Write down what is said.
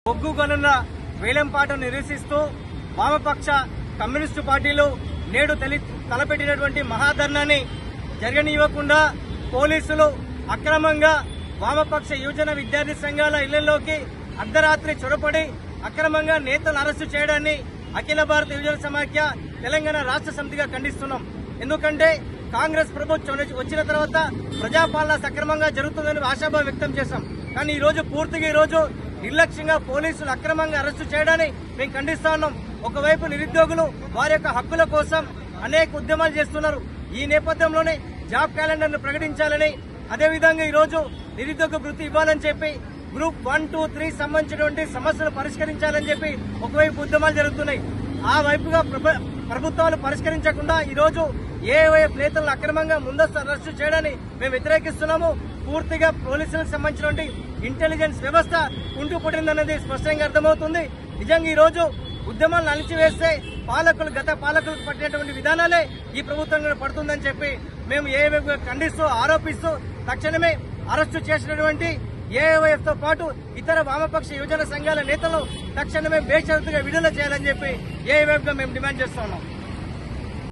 బొగ్గు గనుల వేలంపాటను నిరసిస్తూ వామపక్ష కమ్యూనిస్టు పార్టీలు నేడు తలపెట్టినటువంటి మహాధర్నాన్ని జరగనివ్వకుండా పోలీసులు అక్రమంగా వామపక్ష యువజన విద్యార్థి సంఘాల ఇళ్లలోకి అర్ధరాత్రి చొరబడి అక్రమంగా నేతలు అరెస్టు చేయడాన్ని అఖిల భారత యువజన సమాఖ్య తెలంగాణ రాష్ట్ర సమితిగా ఖండిస్తున్నాం. ఎందుకంటే కాంగ్రెస్ ప్రభుత్వం వచ్చిన తర్వాత ప్రజాపాలన సక్రమంగా జరుగుతుందని ఆశాభావం వ్యక్తం చేశాం. కానీ ఈ రోజు పూర్తిగా నిర్లక్ష్యంగా పోలీసులు అక్రమంగా అరెస్టు చేయడాన్ని మేము ఖండిస్తా ఉన్నాం. ఒకవైపు నిరుద్యోగులు వారి యొక్క హక్కుల కోసం అనేక ఉద్యమాలు చేస్తున్నారు. ఈ నేపథ్యంలోనే జాబ్ క్యాలెండర్ ను ప్రకటించాలని, అదేవిధంగా ఈ రోజు నిరుద్యోగ వృత్తి ఇవ్వాలని చెప్పి గ్రూప్ 1, 2, 3 సంబంధించినటువంటి సమస్యలు పరిష్కరించాలని చెప్పి ఒకవైపు ఉద్యమాలు జరుగుతున్నాయి. ఆ వైపుగా ప్రభుత్వాలు పరిష్కరించకుండా ఈ రోజు ఏవైపు నేతలను అక్రమంగా ముందస్తు అరెస్టు చేయడాన్ని మేము వ్యతిరేకిస్తున్నాము. పూర్తిగా పోలీసులకు సంబంధించినటువంటి ఇంటెలిజెన్స్ వ్యవస్థ కుంటుపడిందనేది స్పష్టంగా అర్థమవుతుంది. నిజంగా ఈ రోజు ఉద్యమాలను అణిచివేస్తే గత పాలకులకు పట్టినటువంటి విధానాలే ఈ ప్రభుత్వం పడుతుందని చెప్పి మేము ఏవైపు ఖండిస్తూ ఆరోపిస్తూ తక్షణమే అరెస్టు చేసినటువంటి ఏఐవైఎఫ్ తో పాటు ఇతర వామపక్ష యువజన సంఘాల నేతలు తక్షణమే బేషరతుగా విడుదల చేయాలని చెప్పి ఏఐవైఎఫ్ గా మేము డిమాండ్ చేస్తా ఉన్నాం.